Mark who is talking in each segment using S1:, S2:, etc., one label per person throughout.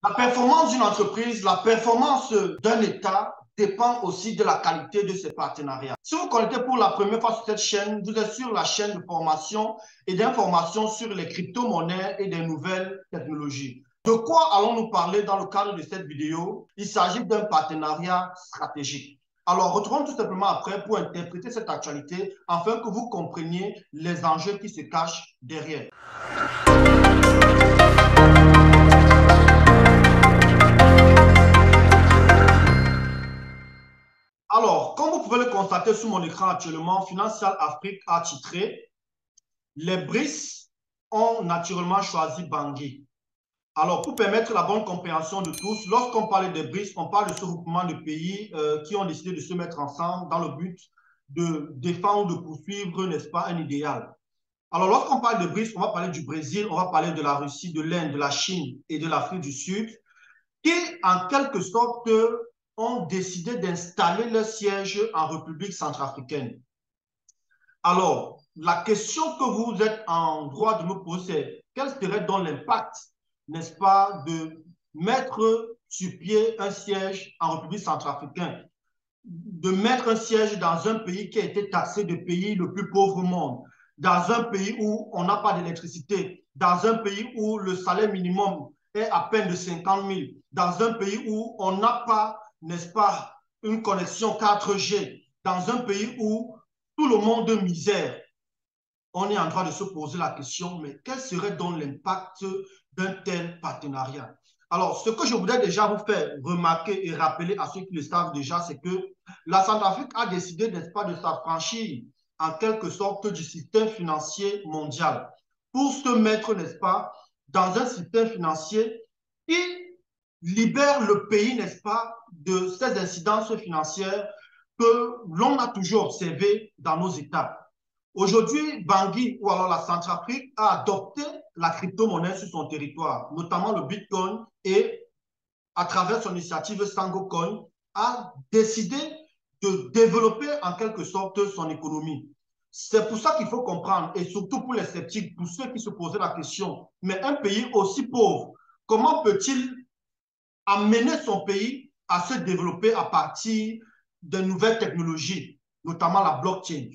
S1: La performance d'une entreprise, la performance d'un État dépend aussi de la qualité de ses partenariats. Si vous connectez pour la première fois sur cette chaîne, vous êtes sur la chaîne de formation et d'information sur les crypto-monnaies et des nouvelles technologies. De quoi allons-nous parler dans le cadre de cette vidéo? Il s'agit d'un partenariat stratégique. Alors, retrouvons tout simplement après pour interpréter cette actualité afin que vous compreniez les enjeux qui se cachent derrière. Alors, comme vous pouvez le constater sur mon écran actuellement, Financial Afrique a titré Les BRICS ont naturellement choisi Bangui. Alors, pour permettre la bonne compréhension de tous, lorsqu'on parle des BRICS, on parle de ce groupement de pays qui ont décidé de se mettre ensemble dans le but de défendre, de poursuivre, n'est-ce pas, un idéal. Alors, lorsqu'on parle de BRICS, on va parler du Brésil, on va parler de la Russie, de l'Inde, de la Chine et de l'Afrique du Sud, qui, en quelque sorte, ont décidé d'installer leur siège en République centrafricaine. Alors, la question que vous êtes en droit de me poser, c'est quel serait donc l'impact, n'est-ce pas, de mettre sur pied un siège en République centrafricaine, de mettre un siège dans un pays qui a été taxé de pays le plus pauvre au monde, dans un pays où on n'a pas d'électricité, dans un pays où le salaire minimum est à peine de 50 000, dans un pays où on n'a pas, n'est-ce pas, une connexion 4G, dans un pays où tout le monde misère. On est en droit de se poser la question, mais quel serait donc l'impact d'un tel partenariat? Alors, ce que je voudrais déjà vous faire remarquer et rappeler à ceux qui le savent déjà, c'est que la Centrafrique a décidé, n'est-ce pas, de s'affranchir en quelque sorte du système financier mondial pour se mettre, n'est-ce pas, dans un système financier qui libère le pays, n'est-ce pas, de ces incidences financières que l'on a toujours observées dans nos États. Aujourd'hui, Bangui ou alors la Centrafrique a adopté la crypto-monnaie sur son territoire, notamment le Bitcoin, et à travers son initiative SangoCoin, a décidé de développer en quelque sorte son économie. C'est pour ça qu'il faut comprendre, et surtout pour les sceptiques, pour ceux qui se posaient la question, mais un pays aussi pauvre, comment peut-il amener son pays à se développer à partir de nouvelles technologies, notamment la blockchain?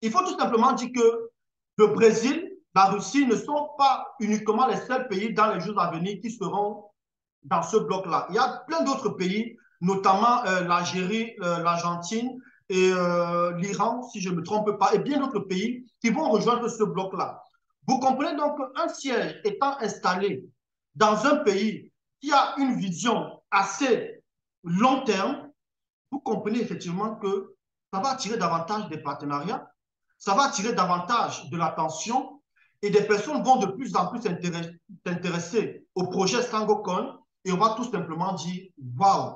S1: Il faut tout simplement dire que le Brésil, la Russie ne sont pas uniquement les seuls pays dans les jours à venir qui seront dans ce bloc-là. Il y a plein d'autres pays, notamment l'Algérie, l'Argentine et l'Iran, si je ne me trompe pas, et bien d'autres pays qui vont rejoindre ce bloc-là. Vous comprenez donc qu'un siège étant installé dans un pays qui a une vision assez long terme, vous comprenez effectivement que ça va attirer davantage des partenariats, ça va attirer davantage de l'attention et des personnes vont de plus en plus s'intéresser au projet SangoCoin et on va tout simplement dire waouh,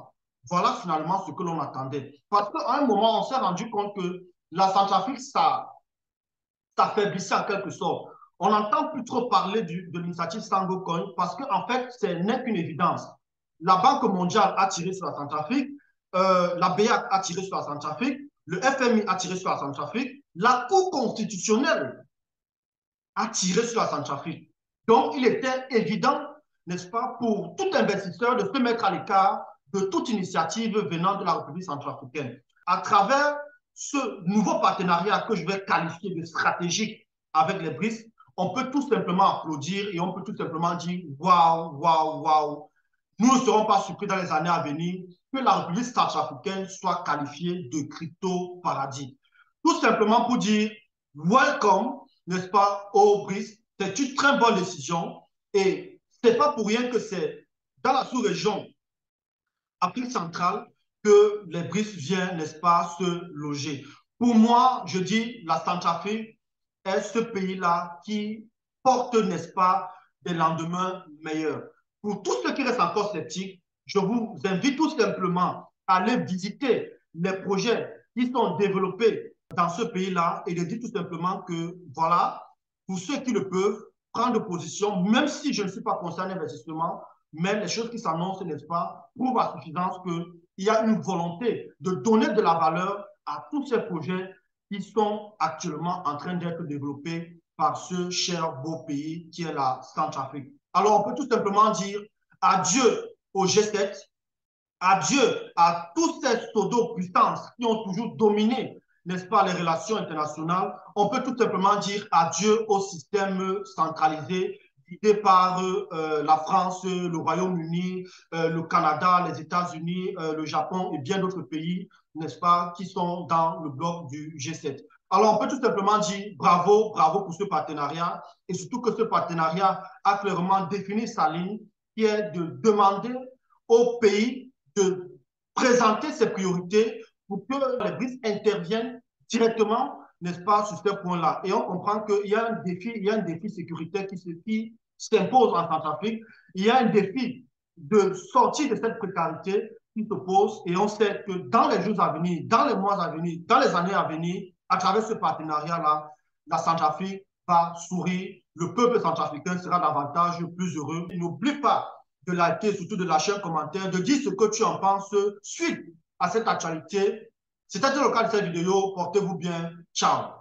S1: voilà finalement ce que l'on attendait. Parce qu'à un moment, on s'est rendu compte que la Centrafrique, ça s'affaiblissait en quelque sorte. On n'entend plus trop parler de l'initiative SangoCoin parce qu'en fait, ce n'est qu'une évidence. La Banque mondiale a tiré sur la Centrafrique, la BEAC a tiré sur la Centrafrique, le FMI a tiré sur la Centrafrique, la Cour constitutionnelle a tiré sur la Centrafrique. Donc, il était évident, n'est-ce pas, pour tout investisseur de se mettre à l'écart de toute initiative venant de la République centrafricaine. À travers ce nouveau partenariat que je vais qualifier de stratégique avec les BRICS, on peut tout simplement applaudir et on peut tout simplement dire waouh, waouh, waouh. Nous ne serons pas surpris dans les années à venir que la République centrafricaine soit qualifiée de crypto-paradis. Tout simplement pour dire welcome, n'est-ce pas, au BRICS. C'est une très bonne décision et ce n'est pas pour rien que c'est dans la sous-région Afrique centrale que les BRICS viennent, n'est-ce pas, se loger. Pour moi, je dis la Centrafrique est ce pays-là qui porte, n'est-ce pas, des lendemains meilleurs. Pour tous ceux qui restent encore sceptiques, je vous invite tout simplement à aller visiter les projets qui sont développés dans ce pays-là et de dire tout simplement que, voilà, pour ceux qui le peuvent, prendre position, même si je ne suis pas concerné d'investissement, mais les choses qui s'annoncent, n'est-ce pas, prouvent à suffisance qu'il y a une volonté de donner de la valeur à tous ces projets qui sont actuellement en train d'être développés par ce cher beau pays qui est la Centrafrique. Alors, on peut tout simplement dire Adieu au G7, adieu à toutes ces pseudo-puissances qui ont toujours dominé, n'est-ce pas, les relations internationales. On peut tout simplement dire adieu au système centralisé guidé par la France, le Royaume-Uni, le Canada, les États-Unis, le Japon et bien d'autres pays, n'est-ce pas, qui sont dans le bloc du G7. Alors, on peut tout simplement dire bravo, bravo pour ce partenariat et surtout que ce partenariat a clairement défini sa ligne qui est de demander aux pays de présenter ses priorités pour que les BRICS interviennent directement, n'est-ce pas, sur ce point-là. Et on comprend qu'il y a un défi sécuritaire qui s'impose en Centrafrique. Il y a un défi de sortie de cette précarité qui se pose et on sait que dans les jours à venir, dans les mois à venir, dans les années à venir, à travers ce partenariat-là, la Centrafrique va sourire, le peuple centrafricain sera davantage plus heureux. N'oublie pas de liker, surtout de lâcher un commentaire, de dire ce que tu en penses suite à cette actualité. C'était le cas de cette vidéo. Portez-vous bien. Ciao.